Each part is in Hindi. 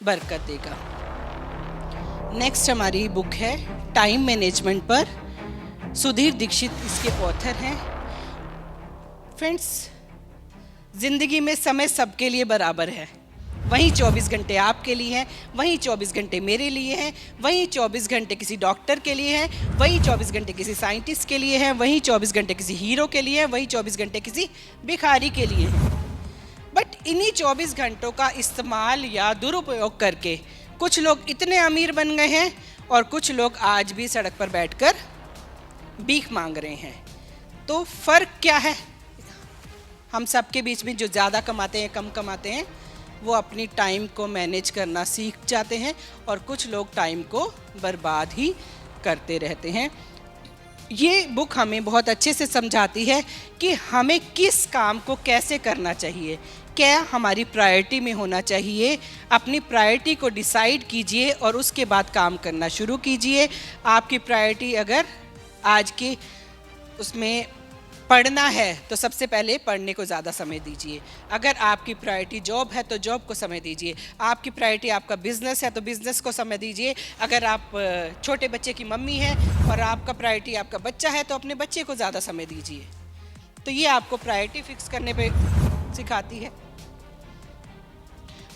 बरकत देगा। नेक्स्ट हमारी बुक है टाइम मैनेजमेंट पर। सुधीर दीक्षित इसके ऑथर हैं। फ्रेंड्स, ज़िंदगी में समय सबके लिए बराबर है। वहीं 24 घंटे आपके लिए हैं, वहीं 24 घंटे मेरे लिए हैं, वहीं 24 घंटे किसी डॉक्टर के लिए हैं, वहीं 24 घंटे किसी साइंटिस्ट के लिए हैं, वहीं 24 घंटे किसी हीरो के लिए हैं, वहीं 24 घंटे किसी भिखारी के लिए हैं। बट इन्हीं 24 घंटों का इस्तेमाल या दुरुपयोग करके कुछ लोग इतने अमीर बन गए हैं और कुछ लोग आज भी सड़क पर बैठकर भीख मांग रहे हैं। तो फ़र्क क्या है? हम सबके बीच में जो ज़्यादा कमाते हैं, कम कमाते हैं, वो अपनी टाइम को मैनेज करना सीख जाते हैं और कुछ लोग टाइम को बर्बाद ही करते रहते हैं। ये बुक हमें बहुत अच्छे से समझाती है कि हमें किस काम को कैसे करना चाहिए, क्या हमारी प्रायोरिटी में होना चाहिए। अपनी प्रायोरिटी को डिसाइड कीजिए और उसके बाद काम करना शुरू कीजिए। आपकी प्रायोरिटी अगर आज की उसमें पढ़ना है तो सबसे पहले पढ़ने को ज़्यादा समय दीजिए। अगर आपकी प्रायोरिटी जॉब है तो जॉब को समय दीजिए। आपकी प्रायोरिटी आपका बिज़नेस है तो बिज़नेस को समय दीजिए। अगर आप छोटे बच्चे की मम्मी हैं और आपका प्रायोरिटी आपका बच्चा है तो अपने बच्चे को ज़्यादा समय दीजिए। तो ये आपको प्रायोरिटी फिक्स करने पे सिखाती है।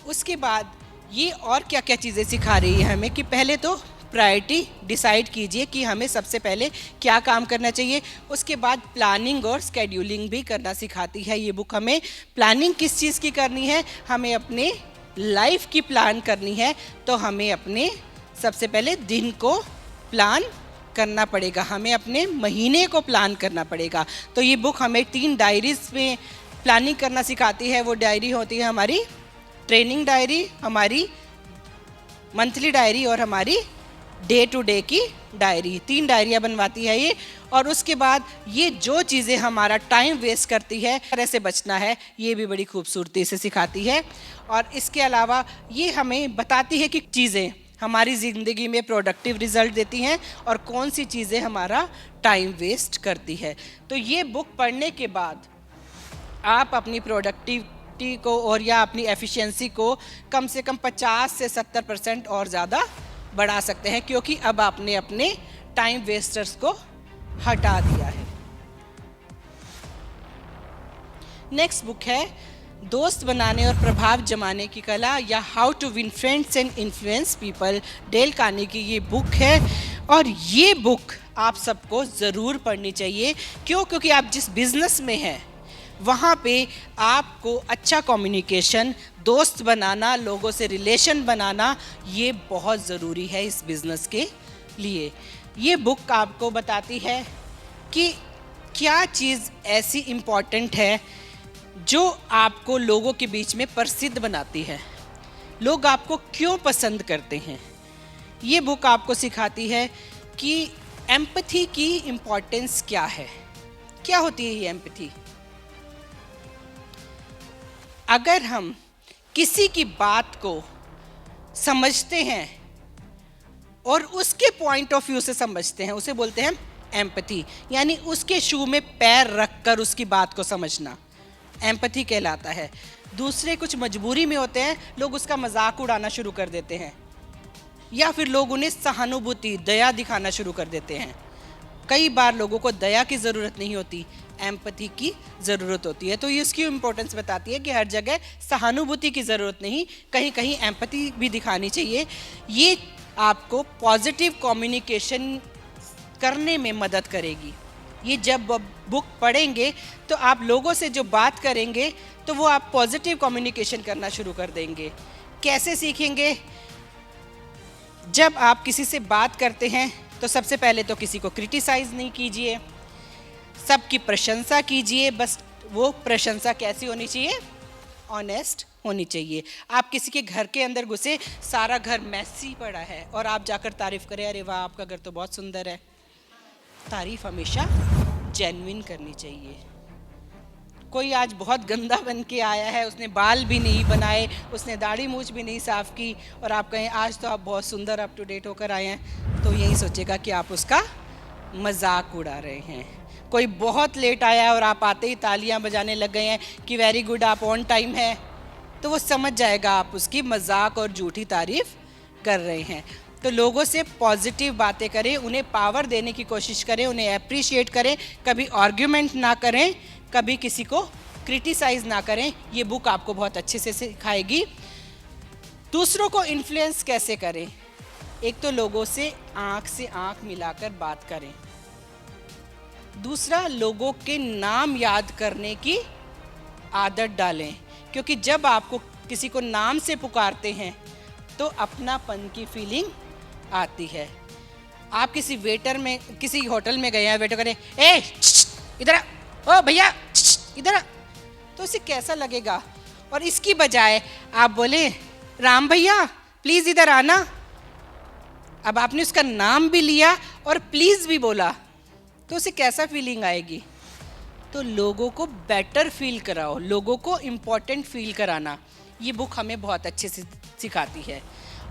उसके बाद ये और क्या क्या चीज़ें सिखा रही है हमें कि पहले तो प्रायोरिटी डिसाइड कीजिए कि हमें सबसे पहले क्या काम करना चाहिए। उसके बाद प्लानिंग और स्केड्यूलिंग भी करना सिखाती है ये बुक हमें। प्लानिंग किस चीज़ की करनी है? हमें अपने लाइफ की प्लान करनी है तो हमें अपने सबसे पहले दिन को प्लान करना पड़ेगा, हमें अपने महीने को प्लान करना पड़ेगा। तो ये बुक हमें 3 डायरीज में प्लानिंग करना सिखाती है। वो डायरी होती है हमारी ट्रेनिंग डायरी, हमारी मंथली डायरी और हमारी डे टू डे की डायरी। 3 डायरियाँ बनवाती है ये। और उसके बाद ये जो चीज़ें हमारा टाइम वेस्ट करती है, कैसे बचना है, ये भी बड़ी खूबसूरती से सिखाती है। और इसके अलावा ये हमें बताती है कि चीज़ें हमारी ज़िंदगी में प्रोडक्टिव रिजल्ट देती हैं और कौन सी चीज़ें हमारा टाइम वेस्ट करती है। तो ये बुक पढ़ने के बाद आप अपनी प्रोडक्टिविटी को और या अपनी एफिशिएंसी को कम से कम 50 से 70% और ज़्यादा बढ़ा सकते हैं, क्योंकि अब आपने अपने टाइम वेस्टर्स को हटा दिया है। नेक्स्ट बुक है दोस्त बनाने और प्रभाव जमाने की कला या how to win friends and influence people. Dale Carnegie की ये बुक है और ये बुक आप सबको ज़रूर पढ़नी चाहिए। क्यों? क्योंकि आप जिस बिज़नेस में हैं वहाँ पे आपको अच्छा कम्युनिकेशन, दोस्त बनाना, लोगों से रिलेशन बनाना, ये बहुत ज़रूरी है इस बिज़नेस के लिए। ये बुक आपको बताती है कि क्या चीज़ ऐसी इम्पॉर्टेंट है जो आपको लोगों के बीच में प्रसिद्ध बनाती है, लोग आपको क्यों पसंद करते हैं। ये बुक आपको सिखाती है कि एम्पैथी की इम्पॉर्टेंस क्या है। क्या होती है ये एम्पैथी? अगर हम किसी की बात को समझते हैं और उसके पॉइंट ऑफ व्यू से समझते हैं, उसे बोलते हैं एम्पैथी। यानी उसके शू में पैर रखकर उसकी बात को समझना एम्पैथी कहलाता है। दूसरे कुछ मजबूरी में होते हैं, लोग उसका मजाक उड़ाना शुरू कर देते हैं या फिर लोग उन्हें सहानुभूति, दया दिखाना शुरू कर देते हैं। कई बार लोगों को दया की ज़रूरत नहीं होती, एम्पैथी की ज़रूरत होती है। तो ये इसकी इम्पोर्टेंस बताती है कि हर जगह सहानुभूति की ज़रूरत नहीं, कहीं कहीं एम्पैथी भी दिखानी चाहिए। ये आपको पॉजिटिव कम्युनिकेशन करने में मदद करेगी। ये जब बुक पढ़ेंगे तो आप लोगों से जो बात करेंगे तो वो आप पॉजिटिव कम्युनिकेशन करना शुरू कर देंगे। कैसे सीखेंगे? जब आप किसी से बात करते हैं तो सबसे पहले तो किसी को क्रिटिसाइज़ नहीं कीजिए, सबकी प्रशंसा कीजिए। बस वो प्रशंसा कैसी होनी चाहिए? ऑनेस्ट होनी चाहिए। आप किसी के घर के अंदर घुसे, सारा घर मैसी पड़ा है और आप जाकर तारीफ़ करें, अरे वाह आपका घर तो बहुत सुंदर है। तारीफ़ हमेशा जेन्युइन करनी चाहिए। कोई आज बहुत गंदा बन के आया है, उसने बाल भी नहीं बनाए, उसने दाढ़ी मूछ भी नहीं साफ़ की, और आप कहें आज तो आप बहुत सुंदर अप टू डेट होकर आए हैं, तो यही सोचेगा कि आप उसका मजाक उड़ा रहे हैं। कोई बहुत लेट आया है और आप आते ही तालियां बजाने लग गए हैं कि वेरी गुड, आप ऑन टाइम है, तो वो समझ जाएगा आप उसकी मजाक और झूठी तारीफ कर रहे हैं। तो लोगों से पॉजिटिव बातें करें, उन्हें पावर देने की कोशिश करें, उन्हें अप्रिशिएट करें, कभी आर्ग्यूमेंट ना करें, कभी किसी को क्रिटिसाइज ना करें। ये बुक आपको बहुत अच्छे से सिखाएगी। दूसरों को इन्फ्लुएंस कैसे करें, एक तो लोगों से आंख मिलाकर बात करें, दूसरा लोगों के नाम याद करने की आदत डालें, क्योंकि जब आपको किसी को नाम से पुकारते हैं तो अपनापन की फीलिंग आती है। आप किसी वेटर में, किसी होटल में गए हैं, वेटर करे ए इधर आ, ओ भैया इधर आ, तो उसे कैसा लगेगा? और इसकी बजाय आप बोले राम भैया प्लीज इधर आना। अब आपने उसका नाम भी लिया और प्लीज भी बोला, तो उसे कैसा फीलिंग आएगी? तो लोगों को बेटर फील कराओ, लोगों को इम्पोर्टेंट फील कराना, ये बुक हमें बहुत अच्छे से सिखाती है।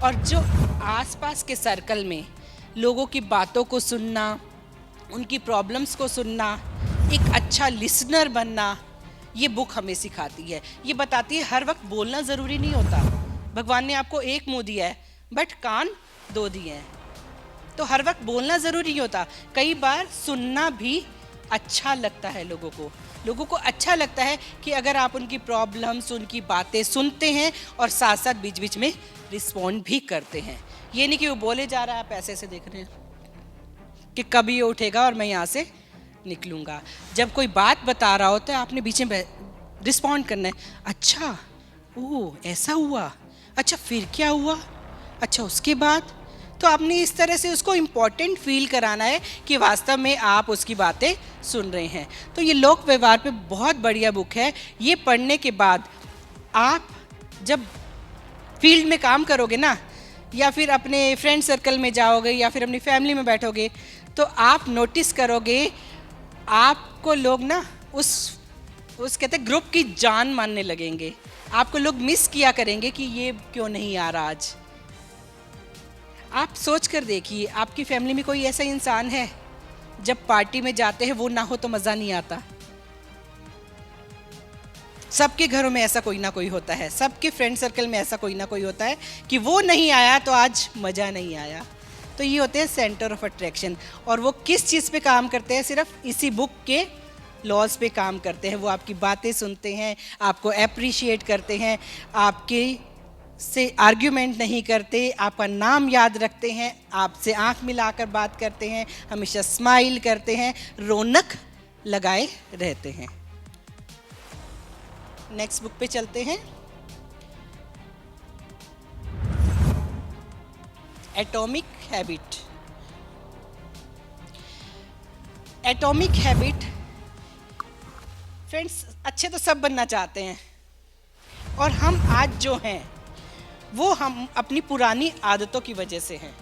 और जो आसपास के सर्कल में लोगों की बातों को सुनना, उनकी प्रॉब्लम्स को सुनना, एक अच्छा लिसनर बनना, ये बुक हमें सिखाती है। ये बताती है हर वक्त बोलना ज़रूरी नहीं होता। भगवान ने आपको एक मुंह दिया है बट कान दो दिए हैं, तो हर वक्त बोलना ज़रूरी नहीं होता। कई बार सुनना भी अच्छा लगता है लोगों को। लोगों को अच्छा लगता है कि अगर आप उनकी प्रॉब्लम्स, उनकी बातें सुनते हैं और साथ साथ बीच बीच में रिस्पॉन्ड भी करते हैं। ये नहीं कि वो बोले जा रहा है, आप ऐसे देख रहे हैं कि कभी ये उठेगा और मैं यहाँ से निकलूँगा। जब कोई बात बता रहा होता है आपने बीच में रिस्पॉन्ड करना है, अच्छा ओह ऐसा हुआ, अच्छा फिर क्या हुआ, अच्छा उसके बाद, तो आपने इस तरह से उसको इम्पोर्टेंट फील कराना है कि वास्तव में आप उसकी बातें सुन रहे हैं। तो ये लोक व्यवहार पे बहुत बढ़िया बुक है। ये पढ़ने के बाद आप जब फील्ड में काम करोगे ना, या फिर अपने फ्रेंड सर्कल में जाओगे, या फिर अपनी फैमिली में बैठोगे, तो आप नोटिस करोगे आपको लोग ना उस कहते ग्रुप की जान मानने लगेंगे। आपको लोग मिस किया करेंगे कि ये क्यों नहीं आ रहा आज। आप सोच कर देखिए, आपकी फैमिली में कोई ऐसा इंसान है जब पार्टी में जाते हैं वो ना हो तो मज़ा नहीं आता? सबके घरों में ऐसा कोई ना कोई होता है, सबके फ्रेंड सर्कल में ऐसा कोई ना कोई होता है कि वो नहीं आया तो आज मज़ा नहीं आया। तो ये होते हैं सेंटर ऑफ अट्रैक्शन। और वो किस चीज़ पे काम करते हैं? सिर्फ इसी बुक के लॉज पे काम करते हैं। वो आपकी बातें सुनते हैं, आपको अप्रिशिएट करते हैं, आपके से आर्ग्यूमेंट नहीं करते, आपका नाम याद रखते हैं, आपसे आंख मिलाकर बात करते हैं, हमेशा स्माइल करते हैं, रौनक लगाए रहते हैं। नेक्स्ट बुक पे चलते हैं। Atomic habit. Atomic habit friends, अच्छे तो सब बनना चाहते हैं, और हम आज जो हैं वो हम अपनी पुरानी आदतों की वजह से हैं।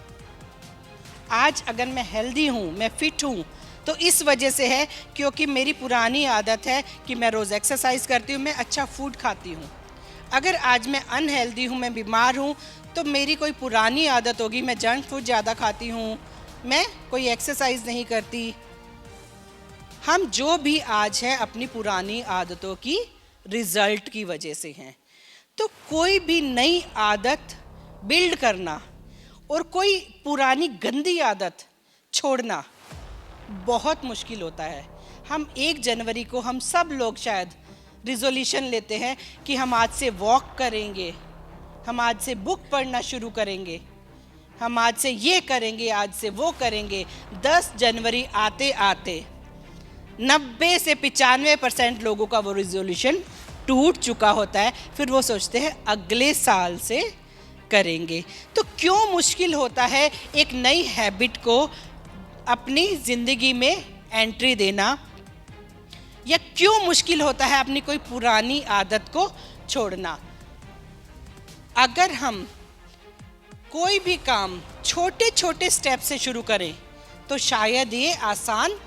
आज अगर मैं हेल्दी हूँ, मैं फिट हूँ, तो इस वजह से है क्योंकि मेरी पुरानी आदत है कि मैं रोज़ एक्सरसाइज करती हूँ, मैं अच्छा फूड खाती हूँ। अगर आज मैं अनहेल्दी हूँ, मैं बीमार हूँ, तो मेरी कोई पुरानी आदत होगी, मैं जंक फूड ज़्यादा खाती हूँ, मैं कोई एक्सरसाइज नहीं करती। हम जो भी आज हैं अपनी पुरानी आदतों की रिजल्ट की वजह से हैं। तो कोई भी नई आदत बिल्ड करना और कोई पुरानी गंदी आदत छोड़ना बहुत मुश्किल होता है। हम 1 जनवरी को हम सब लोग शायद रिजोल्यूशन लेते हैं कि हम आज से वॉक करेंगे, हम आज से बुक पढ़ना शुरू करेंगे, हम आज से ये करेंगे, आज से वो करेंगे। 10 जनवरी आते आते 90 से 95% लोगों का वो रिजोल्यूशन टूट चुका होता है। फिर वो सोचते हैं अगले साल से करेंगे। तो क्यों मुश्किल होता है एक नई हैबिट को अपनी ज़िंदगी में एंट्री देना, या क्यों मुश्किल होता है अपनी कोई पुरानी आदत को छोड़ना? अगर हम कोई भी काम छोटे छोटे स्टेप से शुरू करें तो शायद ये आसान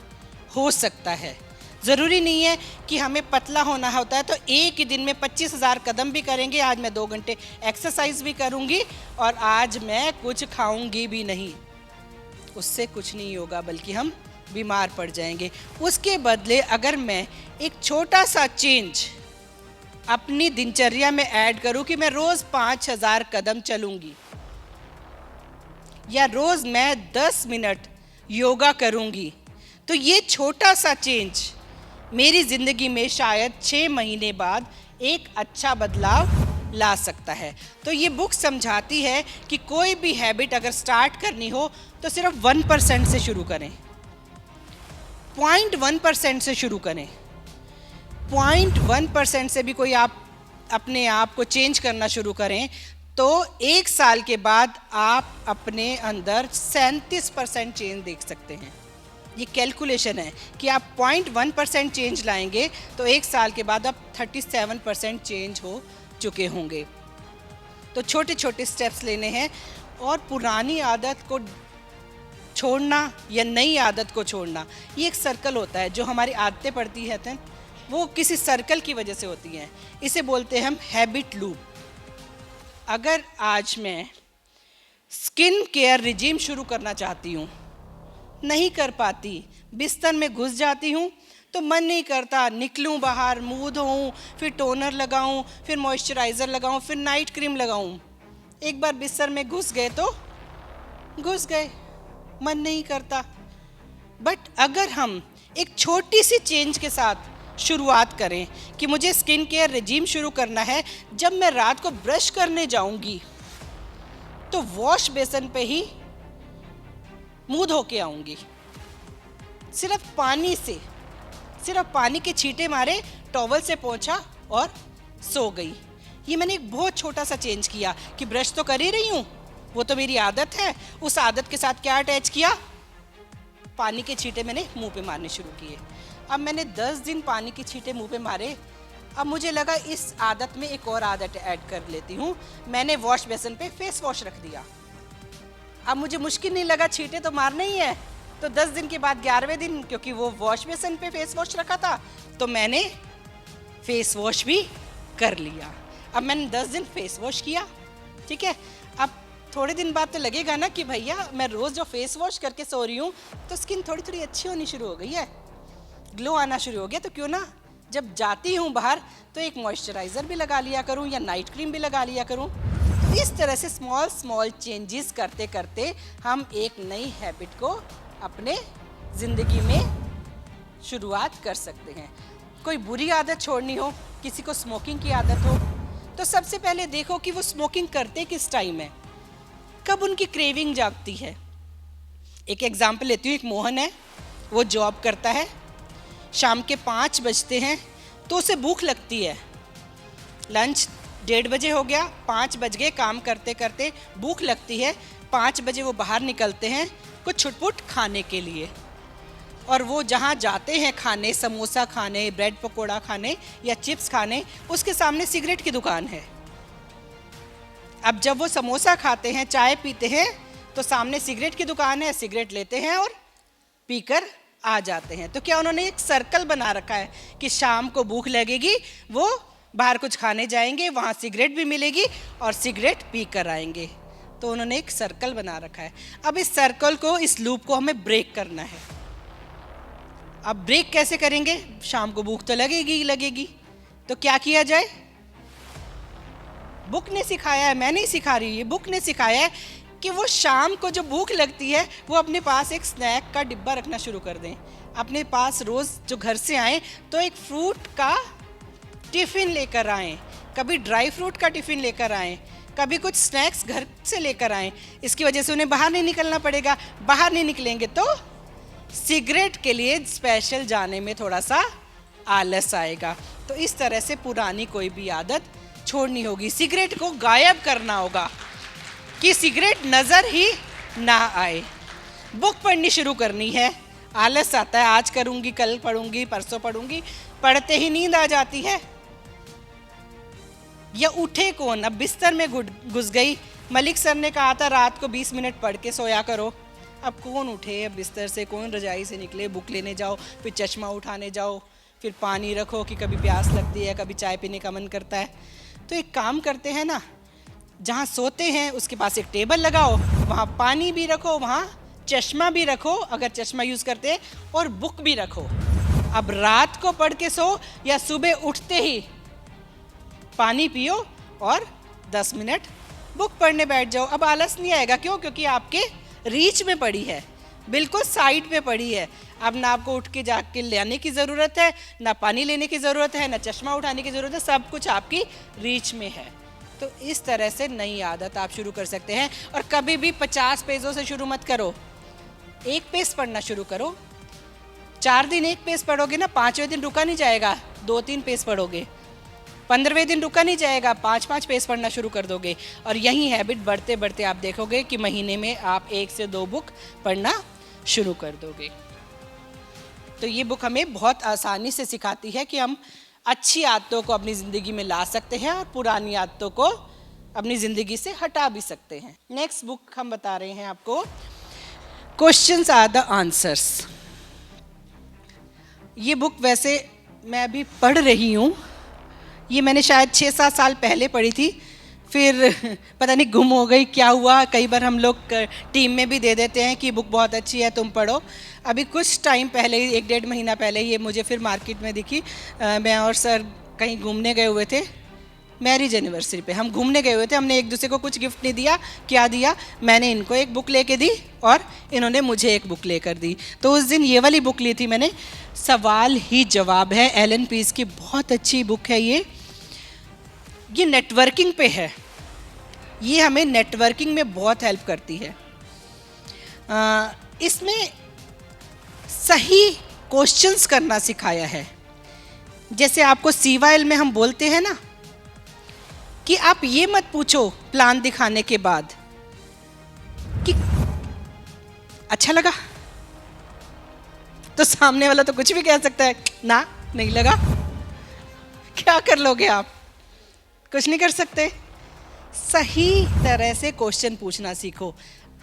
हो सकता है। ज़रूरी नहीं है कि हमें पतला होना होता है तो एक ही दिन में 25,000 कदम भी करेंगे, आज मैं 2 घंटे एक्सरसाइज भी करूंगी और आज मैं कुछ खाऊंगी भी नहीं, उससे कुछ नहीं होगा, बल्कि हम बीमार पड़ जाएंगे। उसके बदले अगर मैं एक छोटा सा चेंज अपनी दिनचर्या में ऐड करूं कि मैं रोज 5000 कदम चलूंगी, या रोज मैं 10 मिनट योगा करूंगी, तो ये छोटा सा चेंज मेरी जिंदगी में शायद 6 महीने बाद एक अच्छा बदलाव ला सकता है। तो ये बुक समझाती है कि कोई भी हैबिट अगर स्टार्ट करनी हो तो सिर्फ 1% से शुरू करें, 0.1% से शुरू करें। 0.1% से भी कोई आप अपने आप को चेंज करना शुरू करें तो 1 साल के बाद आप अपने अंदर 37% चेंज देख सकते हैं। ये कैलकुलेशन है कि आप 0.1% चेंज लाएंगे तो 1 साल के बाद आप 37% चेंज हो चुके होंगे। तो छोटे छोटे स्टेप्स लेने हैं और पुरानी आदत को छोड़ना या नई आदत को छोड़ना, ये एक सर्कल होता है। जो हमारी आदतें पड़ती हैं वो किसी सर्कल की वजह से होती हैं। इसे बोलते हैं हम हैबिट लूप। अगर आज मैं स्किन केयर रिजीम शुरू करना चाहती हूँ, नहीं कर पाती, बिस्तर में घुस जाती हूँ तो मन नहीं करता, निकलूँ बाहर, मुँह धोऊँ, फिर टोनर लगाऊँ, फिर मॉइस्चराइज़र लगाऊँ, फिर नाइट क्रीम लगाऊँ। एक बार बिस्तर में घुस गए तो घुस गए, मन नहीं करता। बट अगर हम एक छोटी सी चेंज के साथ शुरुआत करें कि मुझे स्किन केयर रिजीम शुरू करना है, जब मैं रात को ब्रश करने जाऊंगी तो वॉश बेसिन पे ही मुंह धो के आऊंगी, सिर्फ पानी से, सिर्फ पानी के छींटे मारे, टॉवल से पोंछा और सो गई। ये मैंने एक बहुत छोटा सा चेंज किया कि ब्रश तो कर ही रही हूँ, वो तो मेरी आदत है। उस आदत के साथ क्या अटैच किया, पानी के छींटे मैंने मुंह पे मारने शुरू किए। अब मैंने 10 दिन पानी के छींटे मुंह पे मारे। अब मुझे लगा इस आदत में एक और आदत ऐड कर लेती हूँ। मैंने वॉश बेसिन पे फेस वॉश रख दिया। अब मुझे मुश्किल नहीं लगा, छींटे तो मारने ही है। तो 10 दिन के बाद 11वें दिन, क्योंकि वो वॉश बेसिन पे फेस वॉश रखा था, तो मैंने फेस वॉश भी कर लिया। अब मैंने 10 दिन फेस वॉश किया, ठीक है। अब थोड़े दिन बाद तो लगेगा ना कि भैया मैं रोज़ जो फेस वॉश करके सो रही हूँ तो स्किन थोड़ी थोड़ी अच्छी होनी शुरू हो गई है, ग्लो आना शुरू हो गया, तो क्यों ना जब जाती हूँ बाहर तो एक मॉइस्चराइज़र भी लगा लिया करूँ या नाइट क्रीम भी लगा लिया करूँ। तो इस तरह से स्मॉल स्मॉल चेंजेस करते करते हम एक नई हैबिट को अपने ज़िंदगी में शुरुआत कर सकते हैं। कोई बुरी आदत छोड़नी हो, किसी को स्मोकिंग की आदत हो, तो सबसे पहले देखो कि वो स्मोकिंग करते किस टाइम है, कब उनकी क्रेविंग जागती है। एक एग्जाम्पल लेती हूँ। एक मोहन है, वो जॉब करता है, शाम के 5 बजते हैं तो उसे भूख लगती है। लंच 1:30 बजे हो गया, 5 बज गए, काम करते करते भूख लगती है। 5 बजे वो बाहर निकलते हैं कुछ छुटपुट खाने के लिए, और वो जहाँ जाते हैं खाने, समोसा खाने, ब्रेड पकोड़ा खाने या चिप्स खाने, उसके सामने सिगरेट की दुकान है। अब जब वो समोसा खाते हैं, चाय पीते हैं, तो सामने सिगरेट की दुकान है, सिगरेट लेते हैं और पीकर आ जाते हैं। तो क्या उन्होंने एक सर्कल बना रखा है कि शाम को भूख लगेगी, वो बाहर कुछ खाने जाएंगे, वहाँ सिगरेट भी मिलेगी और सिगरेट पी कर आएंगे। तो उन्होंने एक सर्कल बना रखा है। अब इस सर्कल को, इस लूप को हमें ब्रेक करना है। अब ब्रेक कैसे करेंगे, शाम को भूख तो लगेगी ही लगेगी, तो क्या किया जाए। बुक ने सिखाया है, मैं नहीं सिखा रही, ये बुक ने सिखाया है कि वो शाम को जो भूख लगती है वो अपने पास एक स्नैक का डिब्बा रखना शुरू कर दें। अपने पास रोज़ जो घर से आएँ तो एक फ्रूट का टिफ़िन लेकर आएँ, कभी ड्राई फ्रूट का टिफ़िन लेकर आएँ, कभी कुछ स्नैक्स घर से लेकर आएँ। इसकी वजह से उन्हें बाहर नहीं निकलना पड़ेगा। बाहर नहीं निकलेंगे तो सिगरेट के लिए स्पेशल जाने में थोड़ा सा आलस आएगा। तो इस तरह से पुरानी कोई भी आदत छोड़नी होगी, सिगरेट को गायब करना होगा कि सिगरेट नज़र ही ना आए। बुक पढ़नी शुरू करनी है। आलस आता है, आज करूँगी, कल पढ़ूंगी, परसों पढ़ूंगी, पढ़ते ही नींद आ जाती है। या उठे कौन, अब बिस्तर में घुस गई। मलिक सर ने कहा था रात को 20 मिनट पढ़ के सोया करो। अब कौन उठे, अब बिस्तर से कौन रजाई से निकले, बुक लेने जाओ, फिर चश्मा उठाने जाओ, फिर पानी रखो कि कभी प्यास लगती है, कभी चाय पीने का मन करता है। तो एक काम करते हैं ना, जहाँ सोते हैं उसके पास एक टेबल लगाओ, वहाँ पानी भी रखो, वहाँ चश्मा भी रखो अगर चश्मा यूज़ करते हैं, और बुक भी रखो। अब रात को पढ़ के सो या सुबह उठते ही पानी पियो और 10 मिनट बुक पढ़ने बैठ जाओ। अब आलस नहीं आएगा, क्यों? क्योंकि आपके रीच में पड़ी है, बिल्कुल साइड पे पड़ी है। अब ना आपको उठ के जाके लेने की ज़रूरत है, ना पानी लेने की ज़रूरत है, ना चश्मा उठाने की ज़रूरत है, सब कुछ आपकी रीच में है। तो इस तरह से नई आदत आप शुरू कर सकते हैं। और कभी भी 50 पेजों से शुरू मत करो, 1 पेज पढ़ना शुरू करो। 4 दिन 1 पेज पढ़ोगे ना, 5वें दिन रुका नहीं जाएगा, 2-3 पेज पढ़ोगे। 15वें दिन रुका नहीं जाएगा, 5-5 पेज पढ़ना शुरू कर दोगे। और यही हैबिट बढ़ते बढ़ते आप देखोगे कि महीने में आप 1 से 2 बुक पढ़ना शुरू कर दोगे। तो ये बुक हमें बहुत आसानी से सिखाती है कि हम अच्छी आदतों को अपनी ज़िंदगी में ला सकते हैं और पुरानी आदतों को अपनी ज़िंदगी से हटा भी सकते हैं। नेक्स्ट बुक हम बता रहे हैं आपको, क्वेश्चंस आर द आंसर्स। ये बुक वैसे मैं अभी पढ़ रही हूँ, ये मैंने शायद 6-7 साल पहले पढ़ी थी, फिर पता नहीं गुम हो गई, क्या हुआ। कई बार हम लोग टीम में भी दे देते हैं कि बुक बहुत अच्छी है, तुम पढ़ो। अभी कुछ टाइम पहले, 1-1.5 महीना पहले ये मुझे फिर मार्केट में दिखी। मैं और सर कहीं घूमने गए हुए थे, मैरिज एनिवर्सरी पे हम घूमने गए हुए थे। हमने एक दूसरे को कुछ गिफ्ट नहीं दिया, क्या दिया, मैंने इनको एक बुक लेके दी और इन्होंने मुझे एक बुक लेकर दी। तो उस दिन ये वाली बुक ली थी मैंने, सवाल ही जवाब है, एलन पीस की बहुत अच्छी बुक है ये नेटवर्किंग पे है। ये हमें नेटवर्किंग में बहुत हेल्प करती है। इसमें सही क्वेश्चंस करना सिखाया है। जैसे आपको CYL में हम बोलते हैं ना कि आप ये मत पूछो प्लान दिखाने के बाद कि अच्छा लगा, तो सामने वाला तो कुछ भी कह सकता है, ना नहीं लगा। क्या कर लोगे आप? कुछ नहीं कर सकते। सही तरह से क्वेश्चन पूछना सीखो।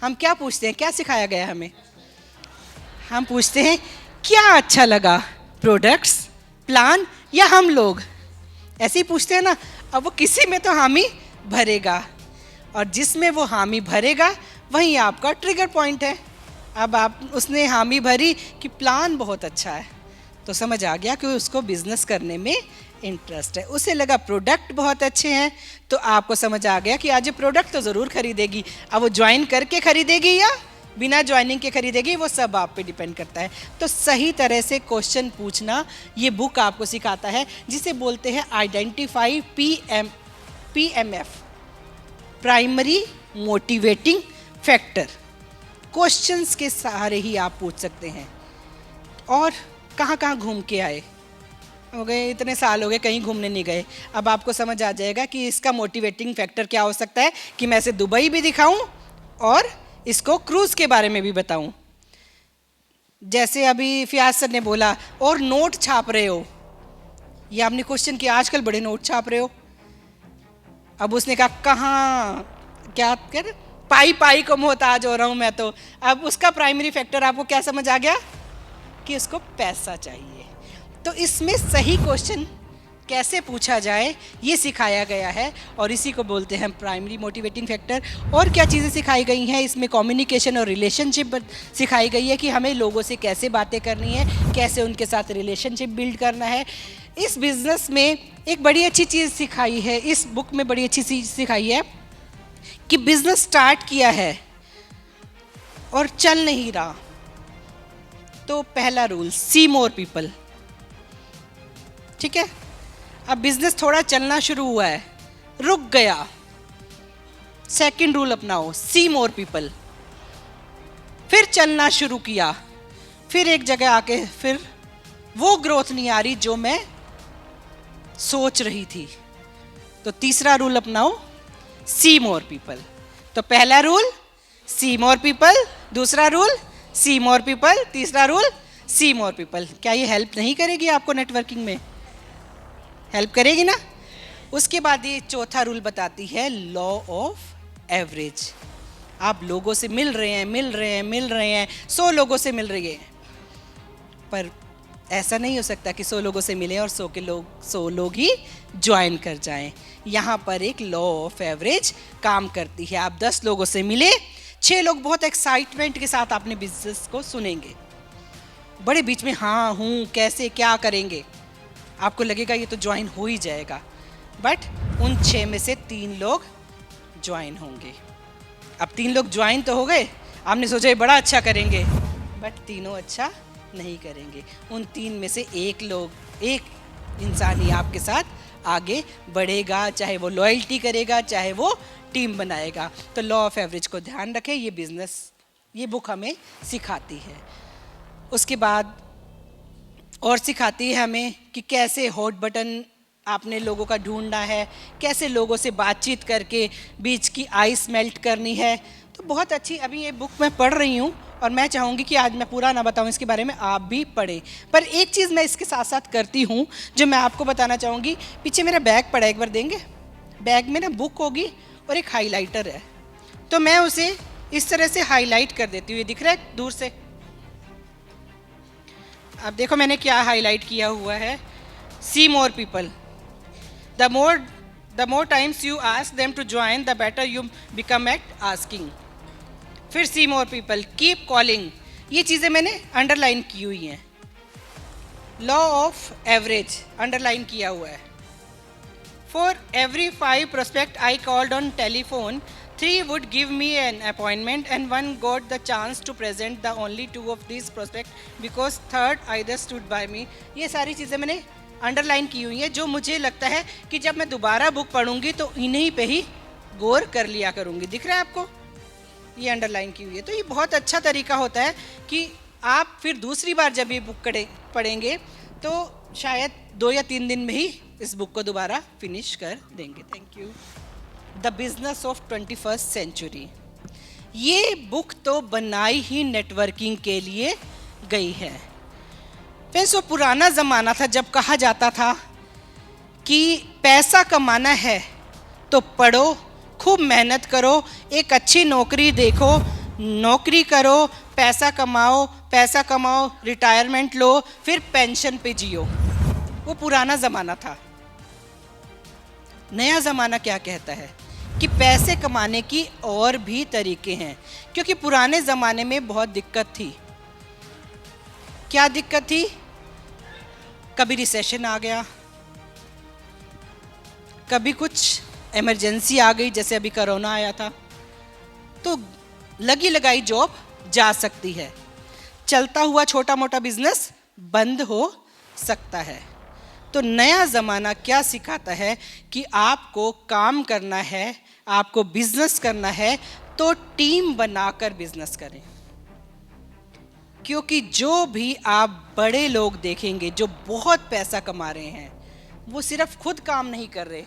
हम क्या पूछते हैं, क्या सिखाया गया हमें? हम पूछते हैं क्या अच्छा लगा, प्रोडक्ट्स, प्लान या हम लोग? ऐसे ही पूछते हैं ना। अब वो किसी में तो हामी भरेगा, और जिसमें वो हामी भरेगा वहीं आपका ट्रिगर पॉइंट है। अब आप उसने हामी भरी कि प्लान बहुत अच्छा है, तो समझ आ गया कि उसको बिजनेस करने में इंटरेस्ट है। उसे लगा प्रोडक्ट बहुत अच्छे हैं, तो आपको समझ आ गया कि आज ये प्रोडक्ट तो ज़रूर खरीदेगी। अब वो ज्वाइन करके खरीदेगी या बिना ज्वाइनिंग के खरीदेगी, वो सब आप पे डिपेंड करता है। तो सही तरह से क्वेश्चन पूछना ये बुक आपको सिखाता है, जिसे बोलते हैं identify PMF, primary motivating factor. Questions के सहारे ही आप पूछ सकते हैं। और कहाँ कहाँ घूम के आए हो गए, इतने साल हो गए कहीं घूमने नहीं गए। अब आपको समझ आ जाएगा कि इसका मोटिवेटिंग फैक्टर क्या हो सकता है, कि मैं इसे दुबई भी दिखाऊं और इसको क्रूज़ के बारे में भी बताऊं। जैसे अभी फियाज सर ने बोला, और नोट छाप रहे हो, ये आपने क्वेश्चन किया, आजकल बड़े नोट छाप रहे हो। अब उसने कहा कहाँ, क्या कर, पाई को मोहताज हो रहा हूँ मैं तो। अब उसका प्राइमरी फैक्टर आपको क्या समझ आ गया, कि उसको पैसा चाहिए। तो इसमें सही क्वेश्चन कैसे पूछा जाए ये सिखाया गया है, और इसी को बोलते हैं प्राइमरी मोटिवेटिंग फैक्टर। और क्या चीज़ें सिखाई गई हैं इसमें, कम्युनिकेशन और रिलेशनशिप सिखाई गई है कि हमें लोगों से कैसे बातें करनी है, कैसे उनके साथ रिलेशनशिप बिल्ड करना है। इस बिज़नेस में एक बड़ी अच्छी चीज़ सिखाई है, इस बुक में बड़ी अच्छी चीज़ सिखाई है कि बिज़नेस स्टार्ट किया है और चल नहीं रहा, तो पहला रूल, सी मोर पीपल। ठीक है, अब बिजनेस थोड़ा चलना शुरू हुआ है, रुक गया, सेकंड रूल अपनाओ, सी मोर पीपल। फिर चलना शुरू किया, फिर एक जगह आके फिर वो ग्रोथ नहीं आ रही जो मैं सोच रही थी, तो तीसरा रूल अपनाओ, सी मोर पीपल। तो पहला रूल सी मोर पीपल, दूसरा रूल सी मोर पीपल, तीसरा रूल सी मोर पीपल। क्या ये हेल्प नहीं करेगी आपको नेटवर्किंग में? हेल्प करेगी ना। उसके बाद ये चौथा रूल बताती है, लॉ ऑफ एवरेज। आप लोगों से मिल रहे हैं 100 लोगों से मिल रही है, पर ऐसा नहीं हो सकता कि 100 लोगों से मिले और 100 लोग ही ज्वाइन कर जाएं। यहाँ पर एक लॉ ऑफ एवरेज काम करती है। आप 10 लोगों से मिले, 6 लोग बहुत एक्साइटमेंट के साथ अपने बिजनेस को सुनेंगे, बड़े बीच में हाँ हूँ कैसे क्या करेंगे, आपको लगेगा ये तो ज्वाइन हो ही जाएगा। बट उन 6 में से 3 लोग ज्वाइन होंगे। अब 3 लोग ज्वाइन तो हो गए, आपने सोचा ये बड़ा अच्छा करेंगे, बट तीनों अच्छा नहीं करेंगे। उन 3 में से एक इंसान ही आपके साथ आगे बढ़ेगा, चाहे वो लॉयल्टी करेगा, चाहे वो टीम बनाएगा। तो लॉ ऑफ एवरेज को ध्यान रखें, ये बुक हमें सिखाती है। उसके बाद और सिखाती है हमें कि कैसे हॉट बटन आपने लोगों का ढूंढना है, कैसे लोगों से बातचीत करके बीच की आइस मेल्ट करनी है। तो बहुत अच्छी अभी ये बुक मैं पढ़ रही हूँ और मैं चाहूँगी कि आज मैं पूरा ना बताऊँ इसके बारे में, आप भी पढ़ें। पर एक चीज़ मैं इसके साथ साथ करती हूँ जो मैं आपको बताना चाहूँगी। पीछे मेरा बैग पड़ा है, एक बार देंगे? बैग में ना बुक होगी और एक हाईलाइटर है, तो मैं उसे इस तरह से हाईलाइट कर देती हूँ। ये दिख रहा है दूर से? अब देखो मैंने क्या हाईलाइट किया हुआ है। See more people, the more times you ask them to join the better you become at asking. फिर see more people, keep calling, ये चीज़ें मैंने अंडरलाइन की हुई हैं। लॉ ऑफ एवरेज अंडरलाइन किया हुआ है। For every 5 prospect I called on telephone, 3 would give me an appointment and 1 got the chance to present the only 2 of these prospect because third either stood by me। ये सारी चीज़ें मैंने अंडरलाइन की हुई है, जो मुझे लगता है कि जब मैं दोबारा बुक पढ़ूंगी तो इन्हीं पे ही गौर कर लिया करूंगी। दिख रहा है आपको? ये अंडरलाइन की हुई है। तो ये बहुत अच्छा तरीका होता है कि आप फिर दूसरी बार जब ये बुक पढ़ेंगे तो शायद 2 या 3 दिन में ही इस बुक को दोबारा फिनिश कर देंगे। Thank you. The business of 21st century, ये बुक तो बनाई ही नेटवर्किंग के लिए गई है। फ्रेंड्स, वो पुराना ज़माना था जब कहा जाता था कि पैसा कमाना है तो पढ़ो, खूब मेहनत करो, एक अच्छी नौकरी देखो, नौकरी करो, पैसा कमाओ, रिटायरमेंट लो, फिर पेंशन पे जियो। वो पुराना ज़माना था। नया ज़माना क्या कहता है कि पैसे कमाने की और भी तरीके हैं, क्योंकि पुराने ज़माने में बहुत दिक्कत थी। क्या दिक्कत थी? कभी रिसेशन आ गया, कभी कुछ इमरजेंसी आ गई, जैसे अभी कोरोना आया था, तो लगी लगाई जॉब जा सकती है, चलता हुआ छोटा मोटा बिजनेस बंद हो सकता है। तो नया ज़माना क्या सिखाता है कि आपको काम करना है, आपको बिजनेस करना है तो टीम बनाकर बिजनेस करें। क्योंकि जो भी आप बड़े लोग देखेंगे जो बहुत पैसा कमा रहे हैं, वो सिर्फ खुद काम नहीं कर रहे,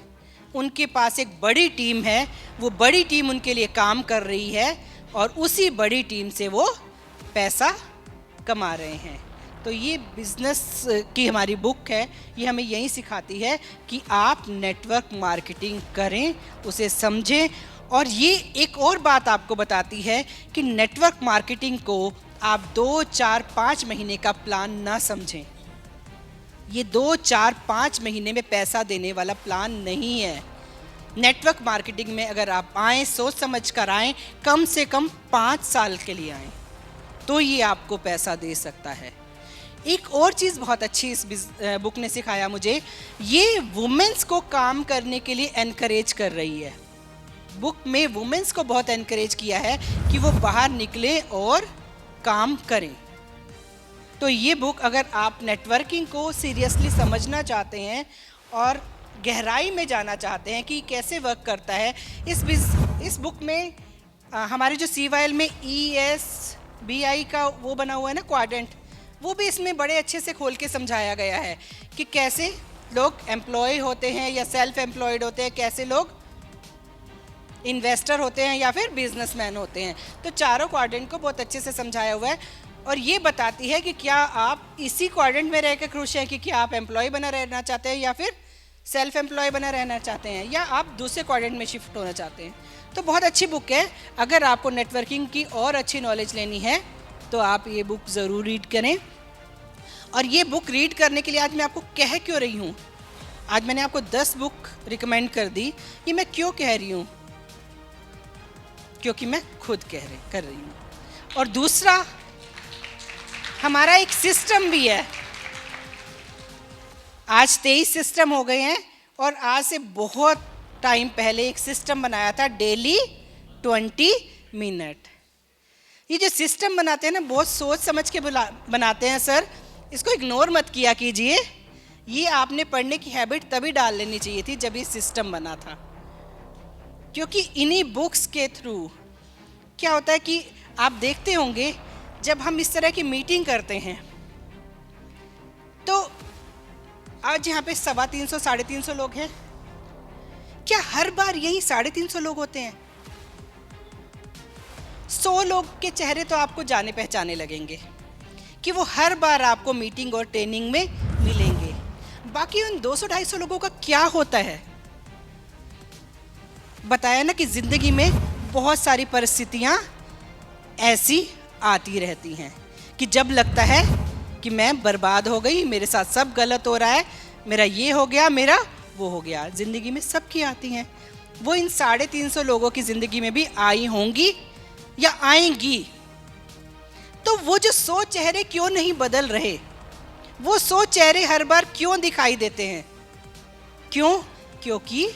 उनके पास एक बड़ी टीम है, वो बड़ी टीम उनके लिए काम कर रही है और उसी बड़ी टीम से वो पैसा कमा रहे हैं। तो ये बिजनेस की हमारी बुक है, ये हमें यही सिखाती है कि आप नेटवर्क मार्केटिंग करें, उसे समझें। और ये एक और बात आपको बताती है कि नेटवर्क मार्केटिंग को आप 2, 4, 5 महीने का प्लान ना समझें। ये 2, 4, 5 महीने में पैसा देने वाला प्लान नहीं है। नेटवर्क मार्केटिंग में अगर आप आएँ, सोच समझ कर आएँ, कम से कम 5 साल के लिए आएँ, तो ये आपको पैसा दे सकता है। एक और चीज़ बहुत अच्छी इस बुक ने सिखाया मुझे, ये वुमेन्स को काम करने के लिए एनकरेज कर रही है। बुक में वुमेन्स को बहुत एनकरेज किया है कि वो बाहर निकले और काम करें। तो ये बुक, अगर आप नेटवर्किंग को सीरियसली समझना चाहते हैं और गहराई में जाना चाहते हैं कि कैसे वर्क करता है, इस बुक में हमारे जो CYL में ESBI का वो बना हुआ है ना, क्वाड्रेंट, वो भी इसमें बड़े अच्छे से खोल के समझाया गया है कि कैसे लोग एम्प्लॉय होते हैं या सेल्फ एम्प्लॉयड होते हैं, कैसे लोग इन्वेस्टर होते हैं या फिर बिजनेसमैन होते हैं। तो चारों क्वाड्रेंट को बहुत अच्छे से समझाया हुआ है और ये बताती है कि क्या आप इसी क्वाड्रेंट में रहकर खुश हैं, कि क्या आप एम्प्लॉय बना रहना चाहते हैं या फिर सेल्फ एम्प्लॉय बना रहना चाहते हैं, या आप दूसरे क्वाड्रेंट में शिफ्ट होना चाहते हैं। तो बहुत अच्छी बुक है। अगर आपको नेटवर्किंग की और अच्छी नॉलेज लेनी है तो आप ये बुक ज़रूर रीड करें। और ये बुक रीड करने के लिए आज मैं आपको कह क्यों रही हूँ, आज मैंने आपको 10 बुक रिकमेंड कर दी, ये मैं क्यों कह रही हूँ? क्योंकि मैं खुद कर रही हूँ। और दूसरा, हमारा एक सिस्टम भी है। आज 23 सिस्टम हो गए हैं और आज से बहुत टाइम पहले एक सिस्टम बनाया था, डेली 20 मिनट। ये जो सिस्टम बनाते हैं ना, बहुत सोच समझ के बनाते हैं सर, इसको इग्नोर मत किया कीजिए। ये आपने पढ़ने की हैबिट तभी डाल लेनी चाहिए थी जब ये सिस्टम बना था, क्योंकि इन्हीं बुक्स के थ्रू क्या होता है कि आप देखते होंगे जब हम इस तरह की मीटिंग करते हैं तो आज यहाँ पे 350 350 लोग हैं। क्या हर बार यही 350 लोग होते हैं? 100 लोग के चेहरे तो आपको जाने पहचाने लगेंगे कि वो हर बार आपको मीटिंग और ट्रेनिंग में मिलेंगे। बाकी उन 200-250 लोगों का क्या होता है? बताया ना कि जिंदगी में बहुत सारी परिस्थितियां ऐसी आती रहती हैं कि जब लगता है कि मैं बर्बाद हो गई, मेरे साथ सब गलत हो रहा है, मेरा ये हो गया, मेरा वो हो गया। ज़िंदगी में सबकी आती हैं। वो इन 350 लोगों की ज़िंदगी में भी आई होंगी या आएंगी। तो वो जो 100 चेहरे क्यों नहीं बदल रहे? वो 100 चेहरे हर बार क्यों दिखाई देते हैं? क्यों? क्योंकि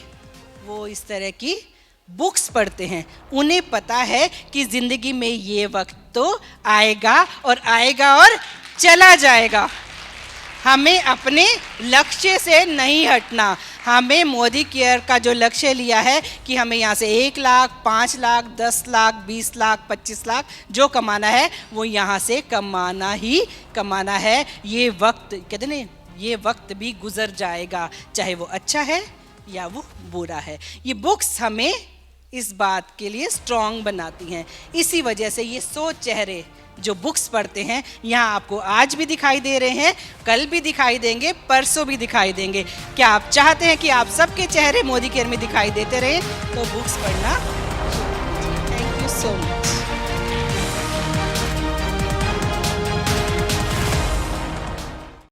वो इस तरह की बुक्स पढ़ते हैं। उन्हें पता है कि ज़िंदगी में ये वक्त तो आएगा और आएगा और चला जाएगा। हमें अपने लक्ष्य से नहीं हटना। हमें मोदी केयर का जो लक्ष्य लिया है कि हमें यहाँ से 1 लाख, 5 लाख, 10 लाख, 20 लाख, 25 लाख जो कमाना है वो यहाँ से कमाना ही कमाना है। ये वक्त, कहते ना, ये वक्त भी गुजर जाएगा, चाहे वो अच्छा है या वो बुरा है। ये बुक्स हमें इस बात के लिए स्ट्रॉन्ग बनाती हैं। इसी वजह से ये 100 चेहरे जो बुक्स पढ़ते हैं यहाँ आपको आज भी दिखाई दे रहे हैं, कल भी दिखाई देंगे, परसों भी दिखाई देंगे। क्या आप चाहते हैं कि आप सबके चेहरे मोदी केयर में दिखाई देते रहें? तो बुक्स पढ़ना। Thank you so much.